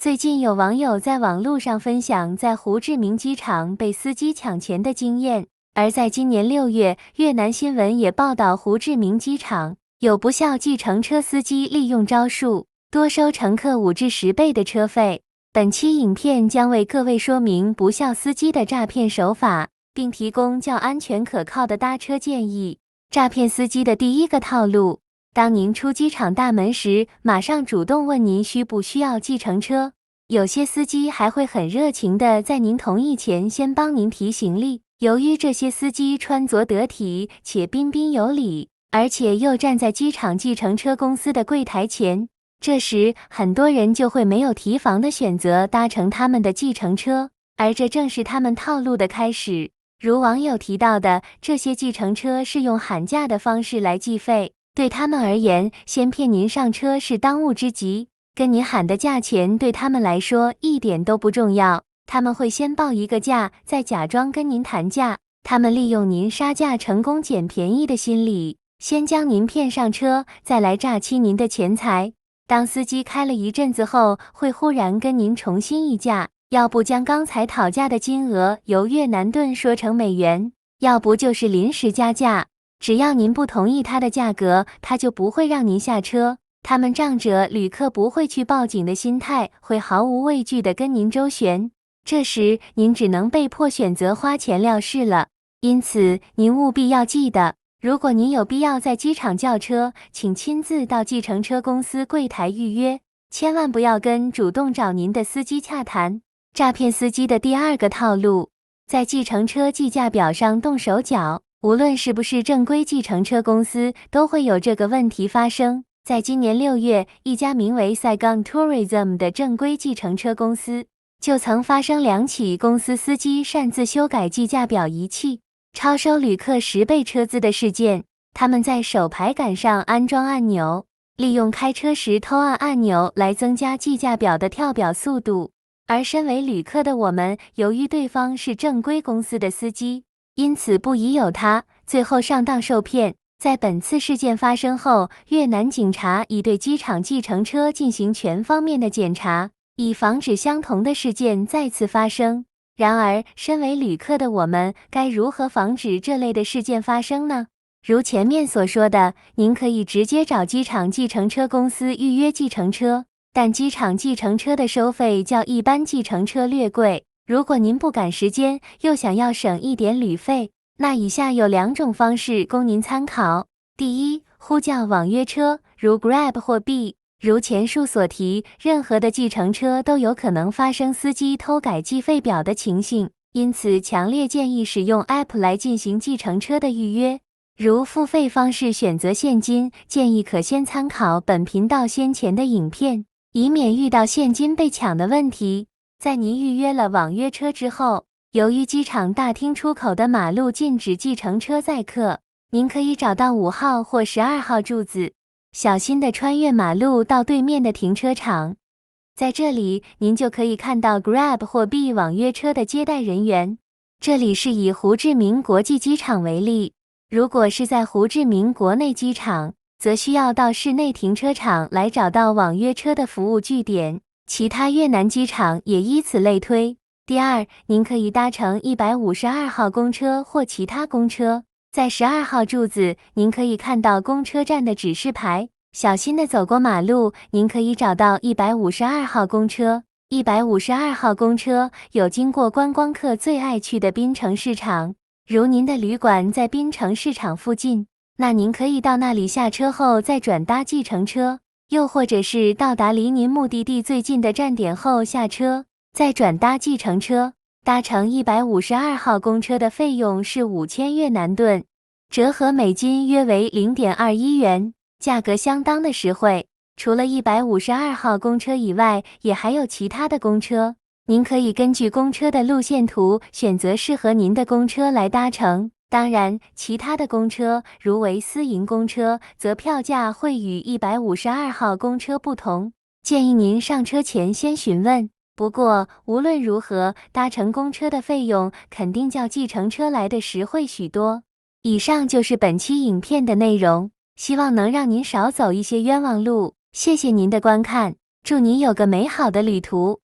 最近有网友在网络上分享在胡志明机场被司机抢钱的经验，而在今年6月，越南新闻也报道胡志明机场有不肖计程车司机利用招数，多收乘客5至10倍的车费。本期影片将为各位说明不肖司机的诈骗手法，并提供较安全可靠的搭车建议。诈骗司机的第一个套路。当您出机场大门时，马上主动问您需不需要计程车。有些司机还会很热情地在您同意前先帮您提行李。由于这些司机穿着得体且彬彬有礼，而且又站在机场计程车公司的柜台前，这时很多人就会没有提防地选择搭乘他们的计程车，而这正是他们套路的开始。如网友提到的，这些计程车是用喊价的方式来计费。对他们而言，先骗您上车是当务之急，跟您喊的价钱对他们来说一点都不重要。他们会先报一个价，再假装跟您谈价。他们利用您杀价成功捡便宜的心理，先将您骗上车，再来诈欺您的钱财。当司机开了一阵子后，会忽然跟您重新议价，要不将刚才讨价的金额由越南盾说成美元，要不就是临时加价。只要您不同意他的价格，他就不会让您下车。他们仗着旅客不会去报警的心态，会毫无畏惧地跟您周旋。这时，您只能被迫选择花钱了事了。因此，您务必要记得，如果您有必要在机场叫车，请亲自到计程车公司柜台预约，千万不要跟主动找您的司机洽谈。诈骗司机的第二个套路，在计程车计价表上动手脚。无论是不是正规计程车公司，都会有这个问题发生。在今年6月，一家名为 Saigon Tourism 的正规计程车公司，就曾发生2起公司司机擅自修改计价表仪器，超收旅客10倍车资的事件。他们在手排杆上安装按钮，利用开车时偷按按钮来增加计价表的跳表速度。而身为旅客的我们，由于对方是正规公司的司机，因此不疑有他，最后上当受骗。在本次事件发生后，越南警察已对机场计程车进行全方面的检查，以防止相同的事件再次发生。然而，身为旅客的我们，该如何防止这类的事件发生呢？如前面所说的，您可以直接找机场计程车公司预约计程车，但机场计程车的收费较一般计程车略贵。如果您不赶时间，又想要省一点旅费，那以下有2种方式供您参考。第一，呼叫网约车，如 Grab 或 B。如前述所提，任何的计程车都有可能发生司机偷改计费表的情形，因此强烈建议使用 App 来进行计程车的预约。如付费方式选择现金，建议可先参考本频道先前的影片，以免遇到现金被抢的问题。在您预约了网约车之后，由于机场大厅出口的马路禁止计程车载客，您可以找到5号或12号柱子，小心地穿越马路到对面的停车场。在这里，您就可以看到 Grab 或 B 网约车的接待人员。这里是以胡志明国际机场为例，如果是在胡志明国内机场，则需要到市内停车场来找到网约车的服务据点。其他越南机场也依此类推。第二，您可以搭乘152号公车或其他公车，在12号柱子，您可以看到公车站的指示牌，小心地走过马路，您可以找到152号公车。152号公车有经过观光客最爱去的槟城市场，如您的旅馆在槟城市场附近，那您可以到那里下车后再转搭计程车。又或者是到达离您目的地最近的站点后下车，再转搭计程车。搭乘152号公车的费用是5000越南盾，折合美金约为 0.21 元，价格相当的实惠。除了152号公车以外，也还有其他的公车，您可以根据公车的路线图选择适合您的公车来搭乘。当然，其他的公车，如为私营公车，则票价会与152号公车不同，建议您上车前先询问。不过，无论如何，搭乘公车的费用肯定较计程车来的实惠许多。以上就是本期影片的内容，希望能让您少走一些冤枉路。谢谢您的观看。祝你有个美好的旅途。